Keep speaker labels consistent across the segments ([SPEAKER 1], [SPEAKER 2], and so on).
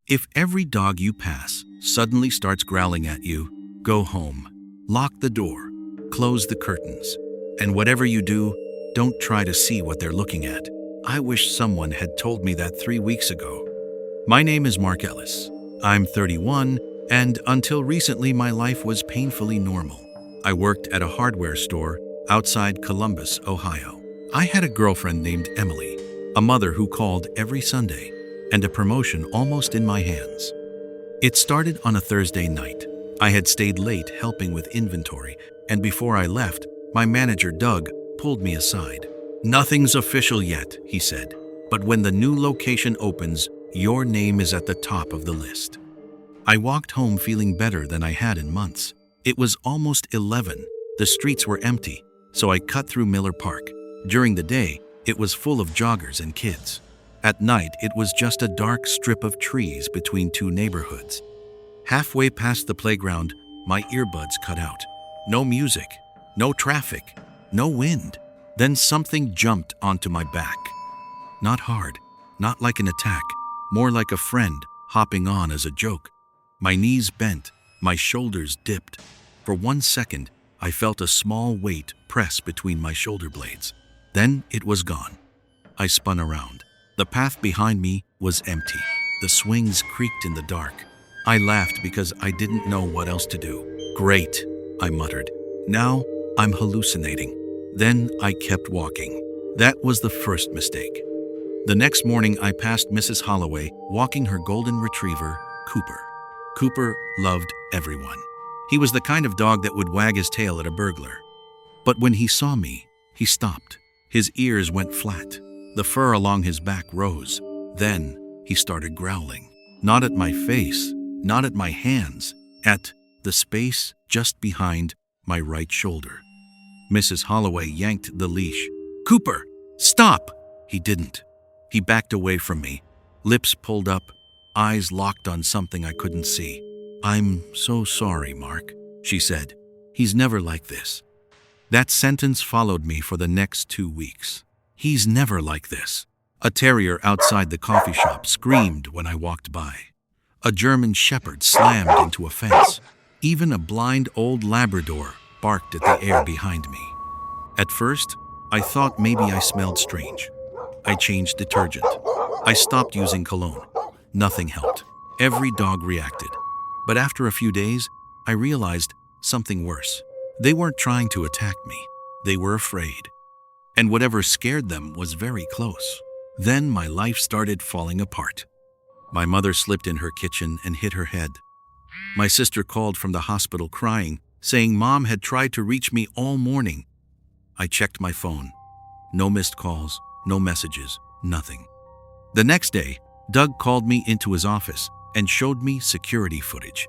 [SPEAKER 1] If every dog you pass suddenly starts growling at you, go home. Lock the door. Close the curtains. And whatever you do, don't try to see what they're looking at. I wish someone had told me that 3 weeks ago. My name is Mark Ellis. I'm 31, and until recently my life was painfully normal. I worked at a hardware store outside Columbus, Ohio. I had a girlfriend named Emily, a mother who called every Sunday, and a promotion almost in my hands. It started on a Thursday night. I had stayed late helping with inventory, and before I left, my manager, Doug, pulled me aside. "Nothing's official yet," he said, "but when the new location opens, your name is at the top of the list." I walked home feeling better than I had in months. It was almost 11. The streets were empty, so I cut through Miller Park. During the day, it was full of joggers and kids. At night, it was just a dark strip of trees between two neighborhoods. Halfway past the playground, my earbuds cut out. No music, no traffic, no wind. Then something jumped onto my back. Not hard, not like an attack, more like a friend hopping on as a joke. My knees bent, my shoulders dipped. For 1 second, I felt a small weight press between my shoulder blades. Then it was gone. I spun around. The path behind me was empty. The swings creaked in the dark. I laughed because I didn't know what else to do. "Great," I muttered. "Now I'm hallucinating." Then I kept walking. That was the first mistake. The next morning, I passed Mrs. Holloway walking her golden retriever, Cooper. Cooper loved everyone. He was the kind of dog that would wag his tail at a burglar. But when he saw me, he stopped. His ears went flat. The fur along his back rose. Then he started growling. Not at my face, not at my hands, at the space just behind my right shoulder. Mrs. Holloway yanked the leash. "Cooper, stop!" He didn't. He backed away from me, lips pulled up, eyes locked on something I couldn't see. "I'm so sorry, Mark," she said. "He's never like this." That sentence followed me for the next 2 weeks. "He's never like this." A terrier outside the coffee shop screamed when I walked by. A German shepherd slammed into a fence. Even a blind old Labrador barked at the air behind me. At first, I thought maybe I smelled strange. I changed detergent. I stopped using cologne. Nothing helped. Every dog reacted. But after a few days, I realized something worse. They weren't trying to attack me. They were afraid. And whatever scared them was very close. Then my life started falling apart. My mother slipped in her kitchen and hit her head. My sister called from the hospital crying, saying Mom had tried to reach me all morning. I checked my phone. No missed calls, no messages, nothing. The next day, Doug called me into his office and showed me security footage.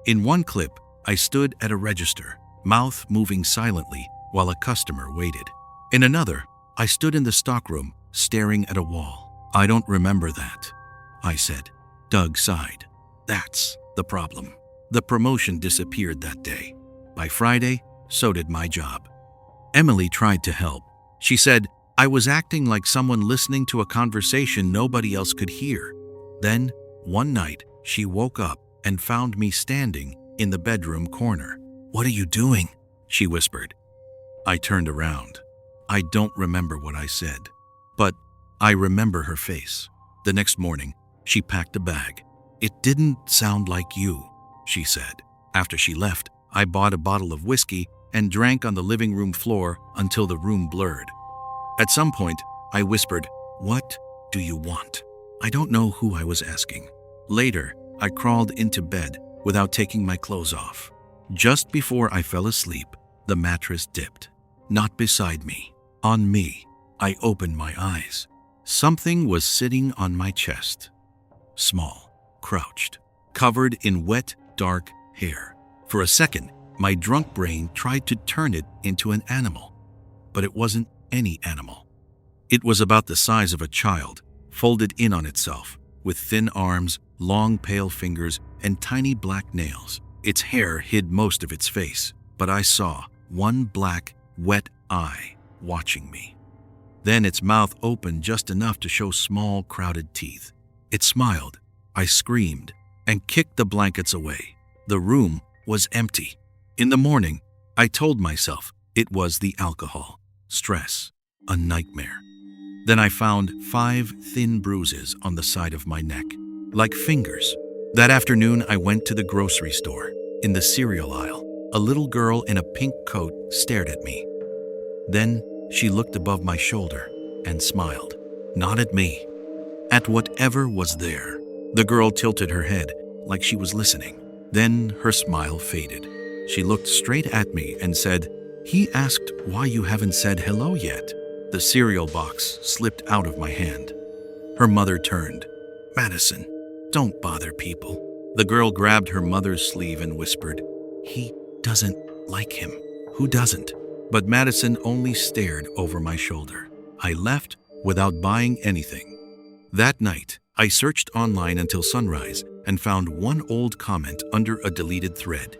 [SPEAKER 1] In one clip, I stood at a register, mouth moving silently while a customer waited. In another, I stood in the stockroom, staring at a wall. "I don't remember that," I said. Doug sighed. "That's the problem." The promotion disappeared that day. By Friday, so did my job. Emily tried to help. She said I was acting like someone listening to a conversation nobody else could hear. Then, one night, she woke up and found me standing in the bedroom corner. "What are you doing?" she whispered. I turned around. I don't remember what I said, but I remember her face. The next morning, she packed a bag. "It didn't sound like you," she said. After she left, I bought a bottle of whiskey and drank on the living room floor until the room blurred. At some point, I whispered, "What do you want?" I don't know who I was asking. Later, I crawled into bed without taking my clothes off. Just before I fell asleep, the mattress dipped. Not beside me, on me. I opened my eyes. Something was sitting on my chest. Small, crouched, covered in wet, dark hair. For a second, my drunk brain tried to turn it into an animal. But it wasn't any animal. It was about the size of a child, folded in on itself, with thin arms, long pale fingers, and tiny black nails. Its hair hid most of its face, but I saw one black, wet eye watching me. Then its mouth opened just enough to show small, crowded teeth. It smiled, I screamed and kicked the blankets away. The room was empty. In the morning, I told myself it was the alcohol, stress, a nightmare. Then I found 5 thin bruises on the side of my neck, like fingers. That afternoon, I went to the grocery store. In the cereal aisle, a little girl in a pink coat stared at me. Then she looked above my shoulder and smiled. Not at me, at whatever was there. The girl tilted her head like she was listening. Then her smile faded. She looked straight at me and said, "He asked why you haven't said hello yet." The cereal box slipped out of my hand. Her mother turned. "Madison, don't bother people." The girl grabbed her mother's sleeve and whispered, "He doesn't like him." "Who doesn't?" But Madison only stared over my shoulder. I left without buying anything. That night, I searched online until sunrise and found one old comment under a deleted thread.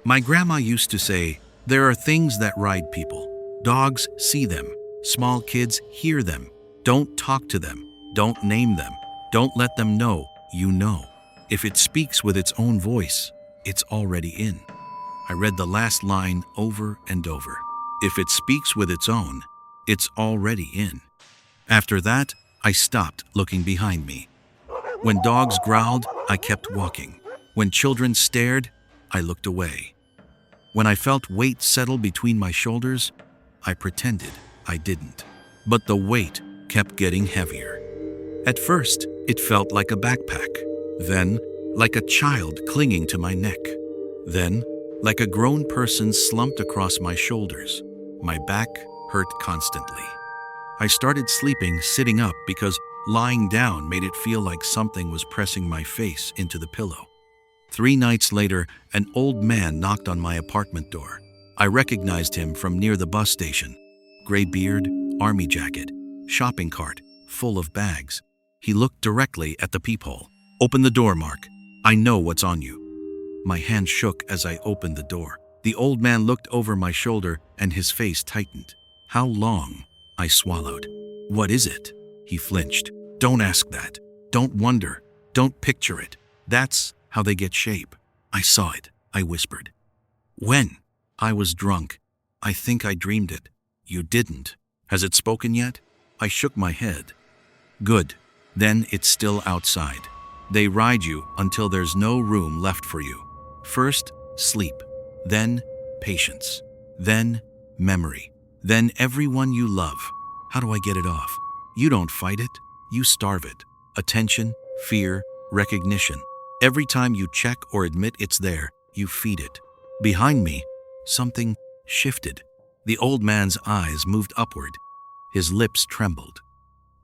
[SPEAKER 1] My grandma used to say, "There are things that ride people. Dogs see them. Small kids hear them. Don't talk to them. Don't name them. Don't let them know you know. If it speaks with its own voice, it's already in." I read the last line over and over. If it speaks with its own, it's already in. After that, I stopped looking behind me. When dogs growled, I kept walking. When children stared, I looked away. When I felt weight settle between my shoulders, I pretended I didn't. But the weight kept getting heavier. At first, it felt like a backpack. Then, like a child clinging to my neck. Then, like a grown person slumped across my shoulders. My back hurt constantly. I started sleeping sitting up because lying down made it feel like something was pressing my face into the pillow. 3 nights later, an old man knocked on my apartment door. I recognized him from near the bus station. Gray beard, army jacket, shopping cart, full of bags. He looked directly at the peephole. "Open the door, Mark. I know what's on you." My hand shook as I opened the door. The old man looked over my shoulder and his face tightened. "How long?" I swallowed. "What is it?" He flinched. "Don't ask that. Don't wonder. Don't picture it. That's how they get shape." "I saw it," I whispered. "When?" "I was drunk. I think I dreamed it." "You didn't. Has it spoken yet?" I shook my head. "Good. Then it's still outside. They ride you until there's no room left for you. First, sleep. Then, patience. Then, memory. Then everyone you love. How do I get it off? You don't fight it. You starve it. Attention, fear, recognition. Every time you check or admit it's there, you feed it." Behind me, something shifted. The old man's eyes moved upward. His lips trembled.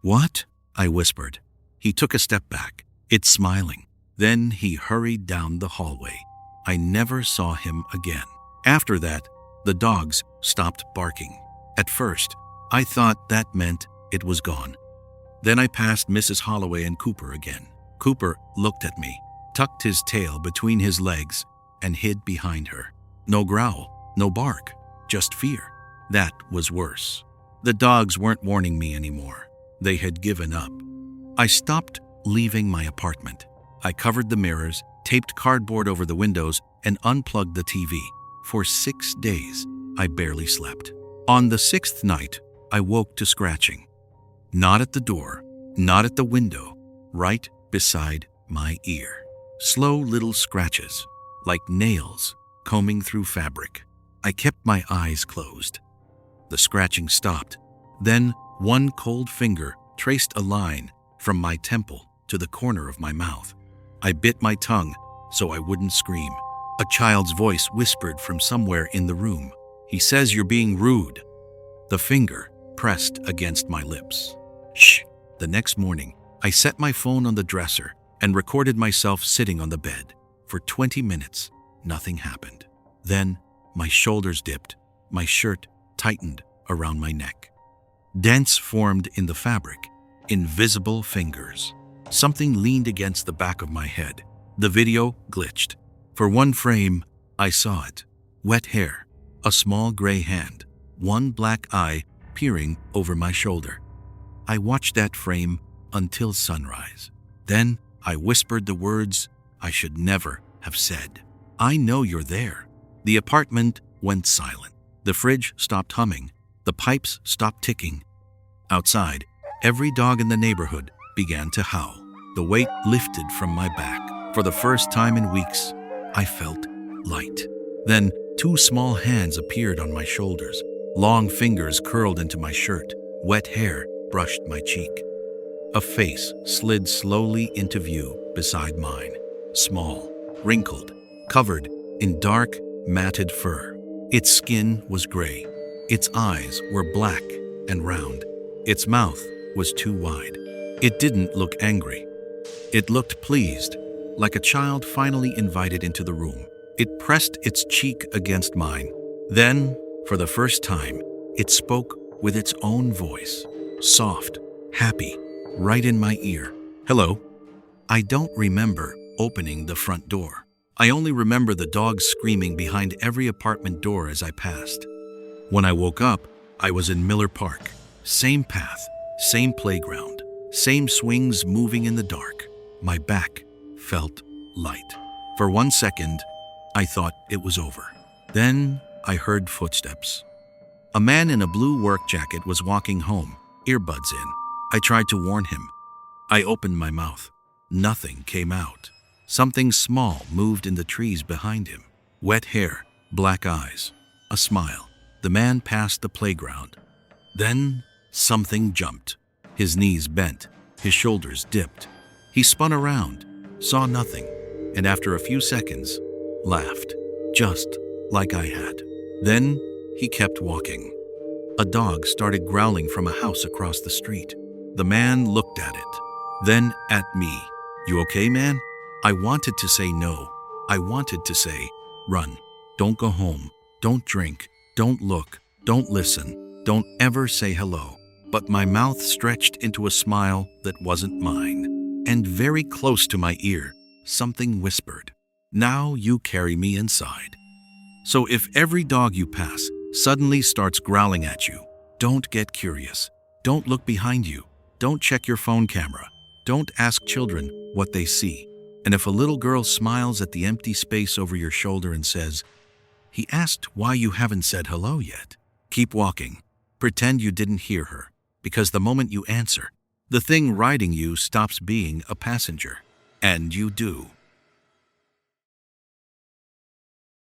[SPEAKER 1] "What?" I whispered. He took a step back. It's smiling. Then he hurried down the hallway. I never saw him again. After that, the dogs stopped barking. At first, I thought that meant it was gone. Then I passed Mrs. Holloway and Cooper again. Cooper looked at me, tucked his tail between his legs, and hid behind her. No growl, no bark, just fear. That was worse. The dogs weren't warning me anymore. They had given up. I stopped leaving my apartment. I covered the mirrors, taped cardboard over the windows, and unplugged the TV. For 6 days, I barely slept. On the 6th night, I woke to scratching. Not at the door, not at the window, right beside my ear. Slow little scratches, like nails combing through fabric. I kept my eyes closed. The scratching stopped. Then one cold finger traced a line from my temple to the corner of my mouth. I bit my tongue so I wouldn't scream. A child's voice whispered from somewhere in the room. "He says you're being rude." The finger pressed against my lips. Shh. The next morning, I set my phone on the dresser and recorded myself sitting on the bed. For 20 minutes, nothing happened. Then, my shoulders dipped, my shirt tightened around my neck. Dents formed in the fabric, invisible fingers. Something leaned against the back of my head. The video glitched. For one frame, I saw it. Wet hair, a small gray hand, one black eye peering over my shoulder. I watched that frame until sunrise. Then I whispered the words I should never have said. I know you're there. The apartment went silent. The fridge stopped humming. The pipes stopped ticking. Outside, every dog in the neighborhood began to howl. The weight lifted from my back. For the first time in weeks, I felt light. Then 2 small hands appeared on my shoulders. Long fingers curled into my shirt. Wet hair brushed my cheek. A face slid slowly into view beside mine. Small, wrinkled, covered in dark, matted fur. Its skin was gray. Its eyes were black and round. Its mouth was too wide. It didn't look angry. It looked pleased, like a child finally invited into the room. It pressed its cheek against mine. Then, for the first time, it spoke with its own voice. Soft, happy, right in my ear. Hello. I don't remember opening the front door. I only remember the dogs screaming behind every apartment door as I passed. When I woke up, I was in Miller Park. Same path, same playground, same swings moving in the dark. My back felt light. For 1 second, I thought it was over. Then I heard footsteps. A man in a blue work jacket was walking home, earbuds in. I tried to warn him. I opened my mouth. Nothing came out. Something small moved in the trees behind him. Wet hair, black eyes, a smile. The man passed the playground. Then something jumped. His knees bent, his shoulders dipped. He spun around, saw nothing, and after a few seconds, laughed, just like I had. Then he kept walking. A dog started growling from a house across the street. The man looked at it, then at me. You okay, man? I wanted to say no. I wanted to say, run. Don't go home. Don't drink. Don't look. Don't listen. Don't ever say hello. But my mouth stretched into a smile that wasn't mine. And very close to my ear, something whispered, now you carry me inside. So if every dog you pass suddenly starts growling at you, don't get curious. Don't look behind you. Don't check your phone camera. Don't ask children what they see. And if a little girl smiles at the empty space over your shoulder and says, he asked why you haven't said hello yet, keep walking. Pretend you didn't hear her, because the moment you answer, the thing riding you stops being a passenger. And you do.